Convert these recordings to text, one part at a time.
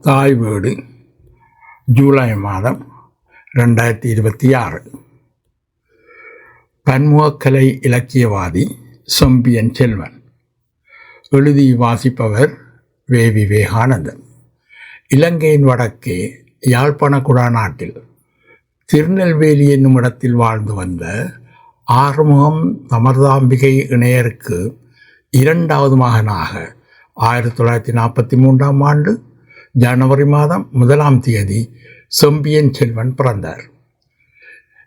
தாய் வீடு ஜூலை மாதம் 2026. பன்முகக்கலை இலக்கியவாதி செம்பியன் செல்வன். எழுதி வாசிப்பவர் வே. விவேகானந்தன். இலங்கையின் வடக்கே யாழ்ப்பாண குடாநாட்டில் திருநெல்வேலி என்னும் இடத்தில் வாழ்ந்து வந்த ஆறுமுகம் அமர்தாம்பிகை இணையருக்கு இரண்டாவது மகனாக 1943 ஆண்டு ஜனவரி மாதம் 1ஆம் தேதி செம்பியன் செல்வன் பிறந்தார்.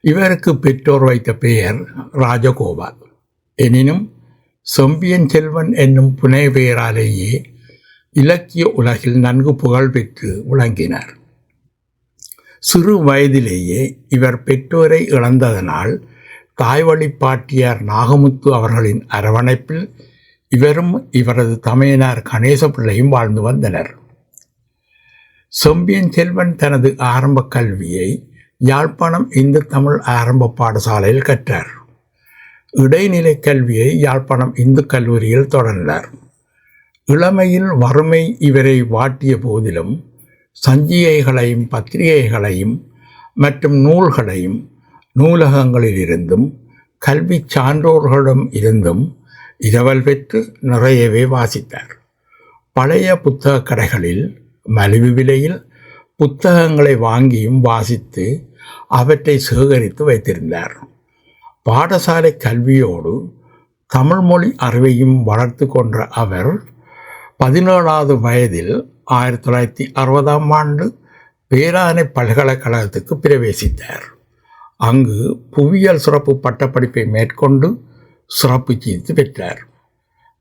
இவருக்கு பெற்றோர் வைத்த பெயர் ராஜகோபால். எனினும் செம்பியன் செல்வன் என்னும் புனை பெயராலேயே இலக்கிய உலகில் நன்கு புகழ் பெற்று விளங்கினார். சிறு வயதிலேயே இவர் பெற்றோரை இழந்ததனால் தாய்வழி பாட்டியார் நாகமுத்து அவர்களின் அரவணைப்பில் இவரும் இவரது தமையனார் கணேசபிள்ளையும் வாழ்ந்து வந்தனர். செம்பியன் செல்வன் தனது ஆரம்ப கல்வியை யாழ்ப்பாணம் இந்து தமிழ் ஆரம்ப பாடசாலையில் கற்றார். இடைநிலை கல்வியை யாழ்ப்பாணம் இந்து கல்லூரியில் தொடர்ந்தார். இளமையில் வறுமை இவரை வாட்டிய போதிலும் சஞ்சிகைகளையும் பத்திரிகைகளையும் மற்றும் நூல்களையும் நூலகங்களிலிருந்தும் கல்வி சான்றோர்களிடம் இருந்தும் இரவல் பெற்று நிறையவே வாசித்தார். பழைய புத்தக கடைகளில் மலிவு விலையில் புத்தகங்களை வாங்கியும் வாசித்து அவற்றை சேகரித்து வைத்திருந்தார். பாடசாலை கல்வியோடு தமிழ் மொழி அறிவையும் வளர்த்து கொன்ற அவர் 17வது வயதில் 1960ஆம் ஆண்டு பேரானை பல்கலைக்கழகத்துக்கு பிரவேசித்தார். அங்கு புவியியல் சிறப்பு பட்டப்படிப்பை மேற்கொண்டு சிறப்பு சீர்த்து பெற்றார்.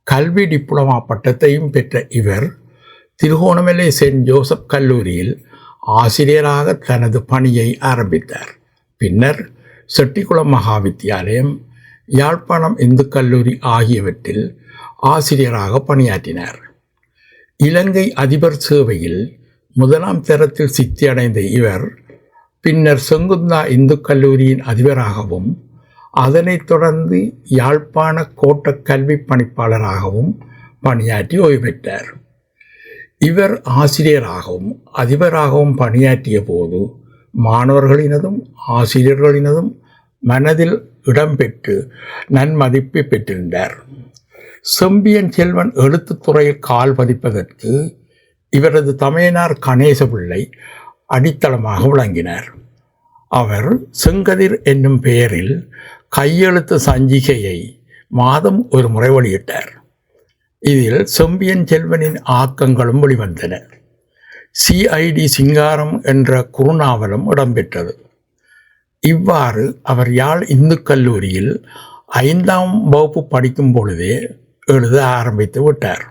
கல்வி டிப்ளமா பட்டத்தையும் பெற்ற இவர் திருகோணமலை செயின்ட் ஜோசப் கல்லூரியில் ஆசிரியராக தனது பணியை ஆரம்பித்தார். பின்னர் செட்டிக்குளம் மகா வித்தியாலயம், யாழ்ப்பாணம் இந்து கல்லூரி ஆகியவற்றில் ஆசிரியராக பணியாற்றினார். இலங்கை அதிபர் சேவையில் 1ஆம் தரத்தில் சித்தியடைந்த இவர் பின்னர் செங்குந்தா இந்து கல்லூரியின் அதிபராகவும் அதனைத் தொடர்ந்து யாழ்ப்பாண கோட்ட கல்வி பணிப்பாளராகவும் பணியாற்றி ஓய்வு பெற்றார். இவர் ஆசிரியராகவும் அதிபராகவும் பணியாற்றிய போது மாணவர்களினதும் ஆசிரியர்களினதும் மனதில் இடம்பெற்று நன்மதிப்பை பெற்றிருந்தார். செம்பியன் செல்வன் எழுத்துத்துறையில் கால் பதிப்பதற்கு இவரது தமையனார் கணேசபிள்ளை அடித்தளமாக விளங்கினார். அவர் செங்கதிர் என்னும் பெயரில் கையெழுத்து சஞ்சிகையை மாதம் ஒரு முறை வெளியிட்டார். இதில் செம்பியன் செல்வனின் ஆக்கங்களும் வெளிவந்தன. CID சிங்காரம் என்ற குறுநாவலும் இடம்பெற்றது. இவ்வாறு அவர் யாழ் இந்து கல்லூரியில் 5ஆம் வகுப்பு படிக்கும் பொழுதே எழுத ஆரம்பித்து விட்டார்.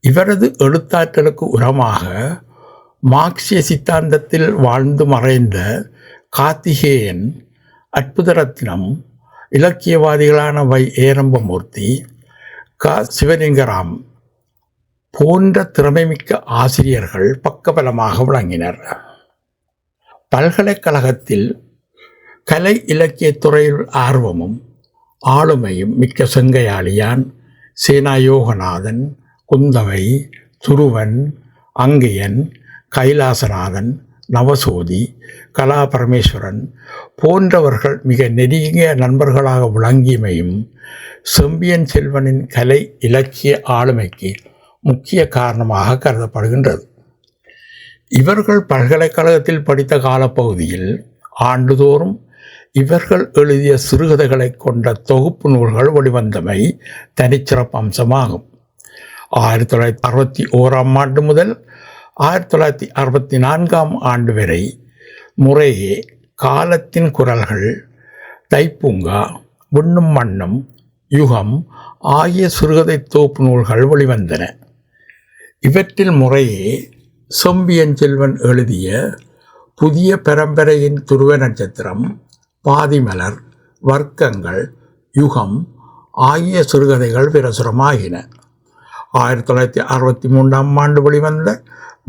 இவரது எழுத்தாற்றலுக்கு உரமாக மார்க்சிய சித்தாந்தத்தில் வாழ்ந்து மறைந்த கார்த்திகேயன், அற்புதரத்னம், இலக்கியவாதிகளான வை. ஏரம்பமூர்த்தி, க. சிவலிங்கராம் போன்ற திறமைமிக்க ஆசிரியர்கள் பக்கபலமாக விளங்கினர். பல்கலைக்கழகத்தில் கலை இலக்கியத் துறையில் ஆர்வமும் ஆளுமையும் மிக்க செங்கையாளியான், சேனாயோகநாதன், குந்தவை, துருவன், அங்கையன், கைலாசநாதன், நவசோதி, கலாபரமேஸ்வரன் போன்றவர்கள் மிக நெருங்கிய நண்பர்களாக விளங்கியமையும் செம்பியன் செல்வனின் கலை இலக்கிய ஆளுமைக்கு முக்கிய காரணமாக கருதப்படுகின்றது. இவர்கள் பல்கலைக்கழகத்தில் படித்த காலப்பகுதியில் ஆண்டுதோறும் இவர்கள் எழுதிய சிறுகதைகளை கொண்ட தொகுப்பு நூல்கள் வெளிவந்தமை தனிச்சிறப்பு அம்சமாகும். 1961ஆம் ஆண்டு முதல் 1964ஆம் ஆண்டு வரை முறையே காலத்தின் குரல்கள், தைப்பூங்கா, விண்ணும் மண்ணும், யுகம் ஆகிய சிறுகதை தொகுப்பு நூல்கள் வெளிவந்தன. இவற்றில் முறையே செம்பியன் செல்வன் எழுதிய புதிய பரம்பரையின் துருவ நட்சத்திரம், பாதிமலர், வர்க்கங்கள், யுகம் ஆகிய சிறுகதைகள் பிரசுரமாகின. 1963ஆம் ஆண்டு வெளிவந்த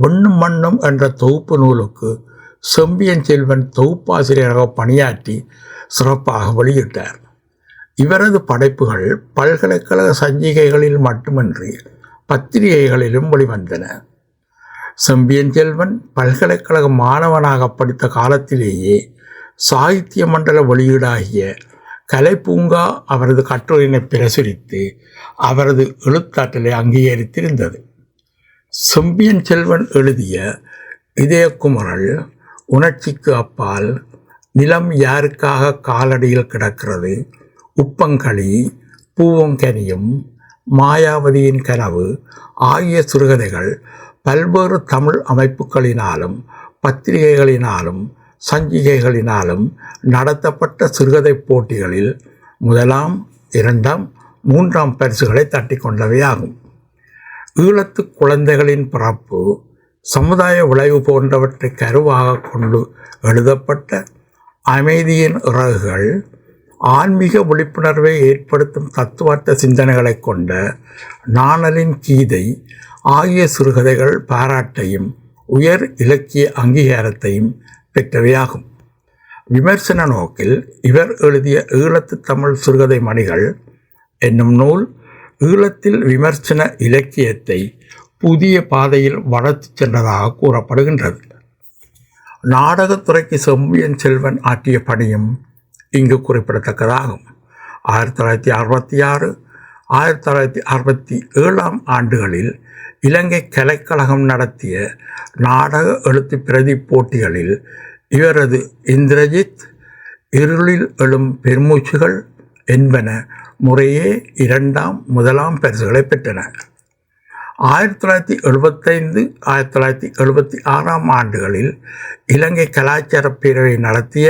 விண்ணும் மண்ணும் என்ற தொகுப்பு நூலுக்கு செம்பியன் செல்வன் தொகுப்பாசிரியராக பணியாற்றி சிறப்பாக வெளியிட்டார். இவரது படைப்புகள் பல்கலைக்கழக சஞ்சிகைகளில் மட்டுமின்றி பத்திரிகைகளிலும் வெளிவந்தன. செம்பியன் செல்வன் பல்கலைக்கழக மாணவனாக படித்த காலத்திலேயே சாகித்ய மண்டல வெளியீடாகிய கலைப்பூங்கா அவரது கட்டுரையினை பிரசுரித்து அவரது எழுத்தாற்றலை அங்கீகரித்திருந்தது. செம்பியன் செல்வன் எழுதிய இதயக்குமரல், உணர்ச்சிக்கு அப்பால், நிலம் யாருக்காக காலடியில் கிடக்கிறது, உப்பங்களி, பூவங்கனியும், மாயாவதியின் கனவு ஆகிய சிறுகதைகள் பல்வேறு தமிழ் அமைப்புகளினாலும் பத்திரிகைகளினாலும் சஞ்சிகைகளினாலும் நடத்தப்பட்ட சிறுகதை போட்டிகளில் 1ஆம், 2ஆம், 3ஆம் பரிசுகளை தட்டி கொண்டவையாகும். ஈழத்து குழந்தைகளின் பிறப்பு, சமுதாய விளைவு போன்றவற்றை கருவாக கொண்டு எழுதப்பட்ட அமைதியின் இறகுகள், ஆன்மீக விழிப்புணர்வை ஏற்படுத்தும் தத்துவார்த்த சிந்தனைகளை கொண்ட நாணலின் கீதை ஆகிய சிறுகதைகள் பாராட்டையும் உயர் இலக்கிய அங்கீகாரத்தையும் பெற்றவையாகும். விமர்சன நோக்கில் இவர் எழுதிய ஈழத்து தமிழ் சிறுகதை மணிகள் என்னும் நூல் ஈழத்தில் விமர்சன இலக்கியத்தை புதிய பாதையில் வளர்த்து சென்றதாக கூறப்படுகின்றது. நாடகத்துறைக்கு செம்பியன் செல்வன் ஆற்றிய பணியும் இங்கு குறிப்பிடத்தக்கதாகும். 1966, 1967 ஆண்டுகளில் இலங்கை கலைக்கழகம் நடத்திய நாடக எழுத்து பிரதி போட்டிகளில் இவரது இந்திரஜித், இருளில் எழும் பெருமூச்சுகள் என்பன முறையே 2ஆம், 1ஆம் பரிசுகளை பெற்றன. 1975, 1976 ஆண்டுகளில் இலங்கை கலாச்சார பேரவை நடத்திய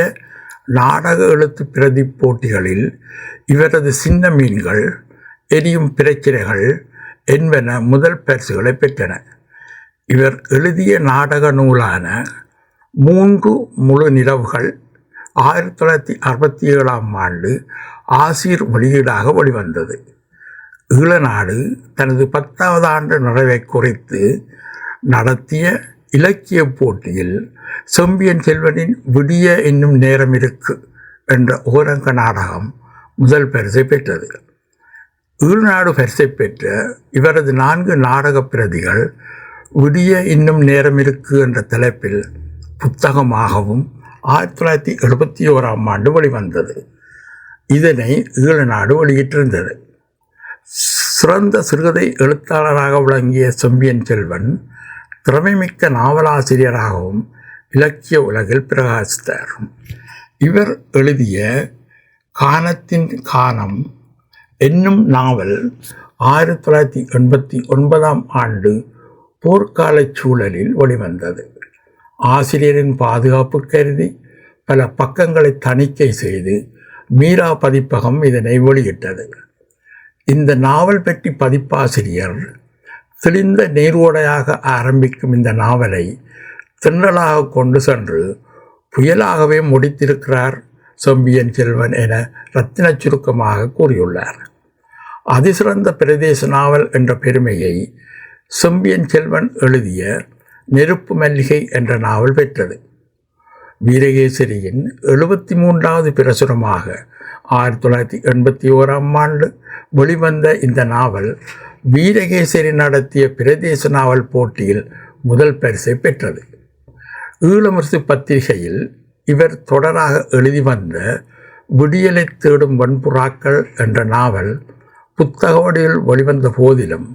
நாடக எழுத்து பிரதி போட்டிகளில் இவரது சின்ன மீன்கள், எரியும் பிரச்சனைகள் என்பன முதல் பரிசுகளை பெற்றன. இவர் எழுதிய நாடக நூலான 3 முழு நிலவுகள் 1967 ஆண்டு ஆசிர் வெளியீடாக வெளிவந்தது. ஈழநாடு தனது 10வது ஆண்டு நிறைவை குறித்து நடத்திய இலக்கிய போட்டியில் செம்பியன் செல்வனின் விடிய என்னும் நேரம் இருக்கு என்ற ஓரங்க நாடகம் முதல் பரிசை பெற்றது. ஈழநாடு பரிசை பெற்ற இவரது 4 நாடக பிரதிகள் விடிய இன்னும் நேரம் இருக்கு என்ற தலைப்பில் புத்தகமாகவும் 1971 ஆண்டு வெளிவந்தது. இதனை ஈழநாடு வெளியிட்டிருந்தது. சிறந்த சிறுகதை எழுத்தாளராக விளங்கிய செம்பியன் செல்வன் திறமைமிக்க நாவலாசிரியராகவும் இலக்கிய உலகில் பிரகாசித்தார். இவர் எழுதிய கானத்தின் கானம் என்னும் நாவல் 1989 ஆண்டு போர்க்கால சூழலில் வெளிவந்தது. ஆசிரியரின் பாதுகாப்பு கருதி பல பக்கங்களை தணிக்கை செய்து மீரா பதிப்பகம் இதனை வெளியிட்டது. இந்த நாவல் பற்றி பதிப்பாசிரியர் தெளிந்த நீரோடையாக ஆரம்பிக்கும் இந்த நாவலை திணறலாக கொண்டு சென்று புயலாகவே முடித்திருக்கிறார் செம்பியன் செல்வன் என ரத்தின சுருக்கமாக கூறியுள்ளார். அதிசிறந்த பிரதேச நாவல் என்ற பெருமையை செம்பியன் செல்வன் எழுதிய நெருப்பு மல்லிகை என்ற நாவல் பெற்றது. வீரகேசரியின் 73வது பிரசுரமாக 1981 ஆண்டு வெளிவந்த இந்த நாவல் வீரகேசரி நடத்திய பிரதேச நாவல் போட்டியில் முதல் பரிசை பெற்றது. ஈழமுரசு பத்திரிகையில் இவர் தொடராக எழுதி வந்த விடியலை தேடும் வன்புறாக்கள் என்ற நாவல் புத்தக வடிவில் வெளிவந்த போதிலும்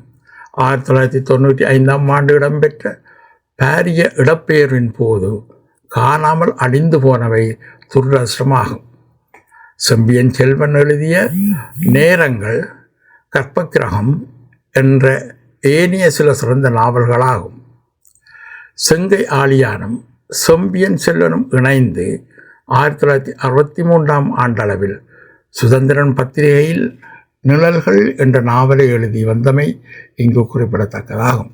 1995 ஆண்டு இடம்பெற்ற பாரிய இடப்பெயர்வின் போது காணாமல் அழிந்து போனவை துரதிர்ஷ்டமாகும். செம்பியன் செல்வன் எழுதிய நேரங்கள், கற்பக்கிரகம் என்ற ஏனைய சில சிறந்த நாவல்களாகும். செங்கை ஆழியானும் செம்பியன் செல்வனும் இணைந்து 1963 ஆண்டளவில் சுதந்திரன் பத்திரிகையில் நிழல்கள் என்ற நாவலை எழுதி வந்தமை இங்கு குறிப்பிடத்தக்கதாகும்.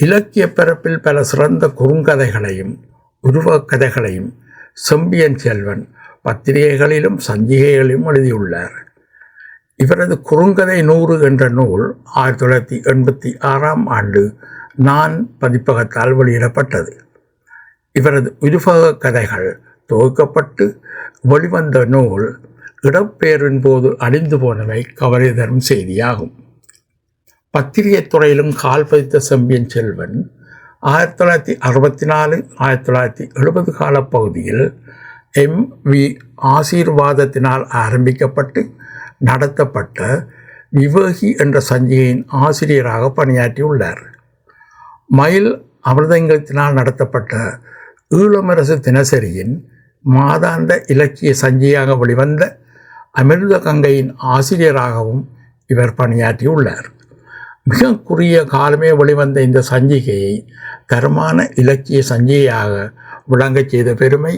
இலக்கிய பரப்பில் பல சிறந்த குறுங்கதைகளையும் உருவக் கதைகளையும் செம்பியன் செல்வன் பத்திரிகைகளிலும் சஞ்சிகைகளிலும் எழுதியுள்ளார். இவரது குறுங்கதை 100 என்ற நூல் 1986 ஆண்டு நான் பதிப்பகத்தால் வெளியிடப்பட்டது. இவரது உருவக கதைகள் தொகுக்கப்பட்டு வெளிவந்த நூல் இடப்பெயர்வின் போது அழிந்து போனவை கவலை தரும் செய்தியாகும். பத்திரிகை துறையிலும் கால் பதித்த செம்பியன் செல்வன் 1964 1970 காலப்பகுதியில் M.V. ஆசீர்வாதத்தினால் ஆரம்பிக்கப்பட்டு நடத்தப்பட்ட விவேகி என்ற சஞ்சிகையின் ஆசிரியராக பணியாற்றியுள்ளார். மயில் அமிர்தங்கத்தினால் நடத்தப்பட்ட ஈழமரசு தினசரியின் மாதாந்த இலக்கிய சஞ்சிகையாக வெளிவந்த அமிர்த கங்கையின் ஆசிரியராகவும் இவர் பணியாற்றியுள்ளார். மிக குறுகிய காலமே வெளிவந்த இந்த சஞ்சிகையை தரமான இலக்கிய சஞ்சிகையாக விளங்கச் செய்த பெருமை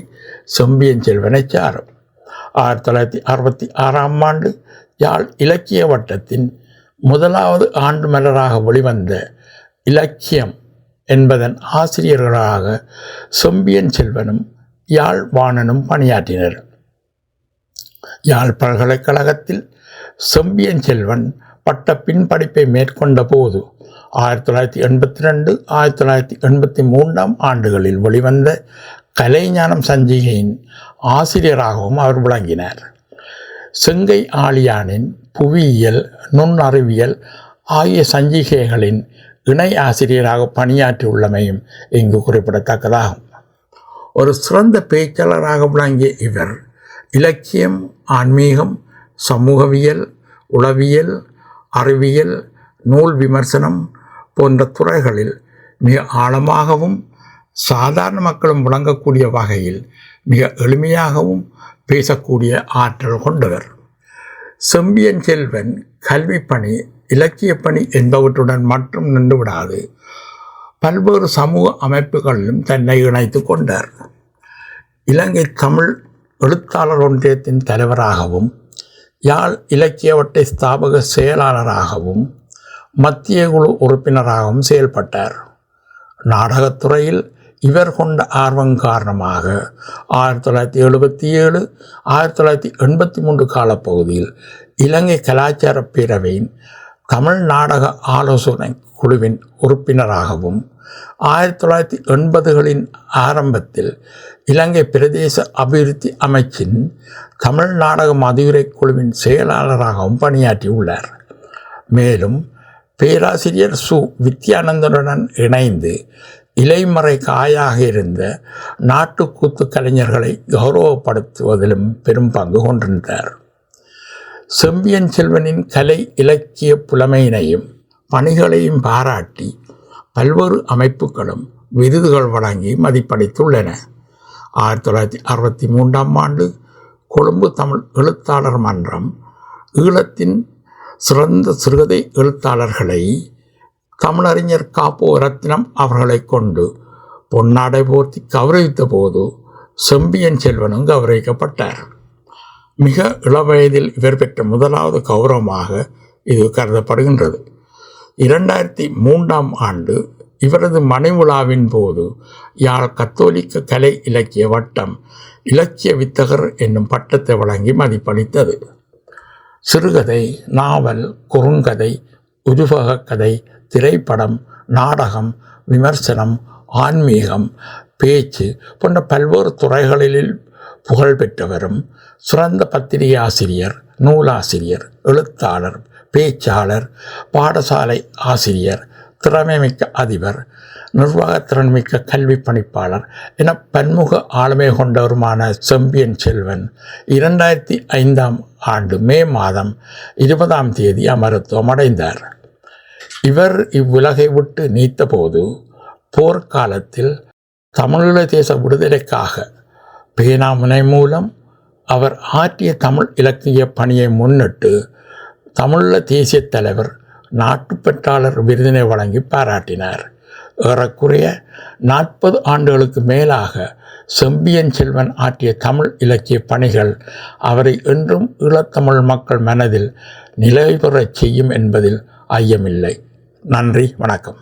செம்பியன் செல்வனை சாரும். 1966ஆம் ஆண்டு யாழ் இலக்கிய வட்டத்தின் முதலாவது ஆண்டு மலராக வெளிவந்த இலக்கியம் என்பதன் ஆசிரியர்களாக செம்பியன் செல்வனும் யாழ் வாணனும் பணியாற்றினர். யாழ் பல்கலைக்கழகத்தில் செம்பியன் செல்வன் பட்ட பின்படிப்பை மேற்கொண்ட போது 1982 1983ஆம் ஆண்டுகளில் வெளிவந்த கலைஞானம் சஞ்சிகையின் ஆசிரியராகவும் அவர் விளங்கினார். செங்கை ஆழியானின் புவியியல் நுண்ணறிவியல் ஆகிய சஞ்சிகைகளின் இணை ஆசிரியராக பணியாற்றியுள்ளமையும் இங்கு குறிப்பிடத்தக்கதாகும். ஒரு சிறந்த பேச்சாளராக விளங்கிய இவர் இலக்கியம், ஆன்மீகம், சமூகவியல், உளவியல், அறிவியல், நூல் விமர்சனம் போன்ற துறைகளில் மிக ஆழமாகவும் சாதாரண மக்களும் விளங்கக்கூடிய வகையில் மிக எளிமையாகவும் பேசக்கூடிய ஆற்றல் கொண்டவர். செம்பியன் செல்வன் கல்வி பணி, இலக்கிய பணி என்பவற்றுடன் மட்டும் நின்றுவிடாது பல்வேறு சமூக அமைப்புகளிலும் தன்னை இணைத்து கொண்டார். இலங்கை தமிழ் எழுத்தாளர் ஒன்றியத்தின் தலைவராகவும் யாழ் இலக்கிய வட்ட ஸ்தாபக செயலாளராகவும் மத்திய குழு உறுப்பினராகவும் செயல்பட்டார். நாடகத்துறையில் இவர் கொண்ட ஆர்வம் காரணமாக 1977 1983 காலப்பகுதியில் இலங்கை கலாச்சார பேரவையின் தமிழ் நாடக ஆலோசனை குழுவின் உறுப்பினராகவும் 1980களின் ஆரம்பத்தில் இலங்கை பிரதேச அபிவிருத்தி அமைச்சின் தமிழ் நாடக மதியுரை குழுவின் செயலாளராகவும் பணியாற்றியுள்ளார். மேலும் பேராசிரியர் சு. வித்யானந்தனுடன் இணைந்து இலைமறை காயாக இருந்த நாட்டுக்கூத்து கலைஞர்களை கௌரவப்படுத்துவதிலும் பெரும் பங்கு கொண்டிருந்தார். செம்பியன் செல்வனின் கலை இலக்கிய புலமையினையும் பணிகளையும் பாராட்டி பல்வேறு அமைப்புகளும் விருதுகள் வழங்கி மதிப்பளித்துள்ளன. 1963ஆம் ஆண்டு கொழும்பு தமிழ் எழுத்தாளர் மன்றம் ஈழத்தின் சிறந்த சிறுகதை எழுத்தாளர்களை தமிழறிஞர் காப்போ ரத்னம் அவர்களை கொண்டு பொன்னாடை போர்த்தி கௌரவித்த போது செம்பியன் செல்வனும் கௌரவிக்கப்பட்டார். மிக இளவயதில் இவர் பெற்ற முதலாவது கௌரவமாக இது கருதப்படுகின்றது. 2003ஆம் ஆண்டு இவரது மணிவிழாவின் போது யாழ் கத்தோலிக்க கலை இலக்கிய வட்டம் இலக்கிய வித்தகர் என்னும் பட்டத்தை வழங்கி மதிப்பளித்தது. சிறுகதை, நாவல், குறுங்கதை, உருவக கதை, திரைப்படம், நாடகம், விமர்சனம், ஆன்மீகம், பேச்சு போன்ற பல்வேறு துறைகளில் புகழ் பெற்றவரும் சிறந்த பத்திரிகை ஆசிரியர், நூலாசிரியர், எழுத்தாளர், பேச்சாளர், பாடசாலை ஆசிரியர், திறமைமிக்க அதிபர், நிர்வாகத்திறன்மிக்க கல்வி பணிப்பாளர் என பன்முக ஆளுமை கொண்டவருமான செம்பியன் செல்வன் 2005ஆம் ஆண்டு மே மாதம் 20ஆம் தேதி அமரத்துவம் அடைந்தார். இவர் இவ்வுலகை விட்டு நீத்தபோது போர்க்காலத்தில் தமிழீழ தேச விடுதலைக்காக பேனாமுனை மூலம் அவர் ஆற்றிய தமிழ் இலக்கிய பணியை முன்னிட்டு தமிழீழ தேசிய தலைவர் நாட்டுப்பற்றாளர் விருதினை வழங்கி பாராட்டினார். ஏறக்குறைய 40 ஆண்டுகளுக்கு மேலாக செம்பியன் செல்வன் ஆற்றிய தமிழ் இலக்கிய பணிகள் அவரை என்றும் ஈழத்தமிழ் மக்கள் மனதில் நிலைபெறச் செய்யும் என்பதில் ஐயமில்லை. நன்றி, வணக்கம்.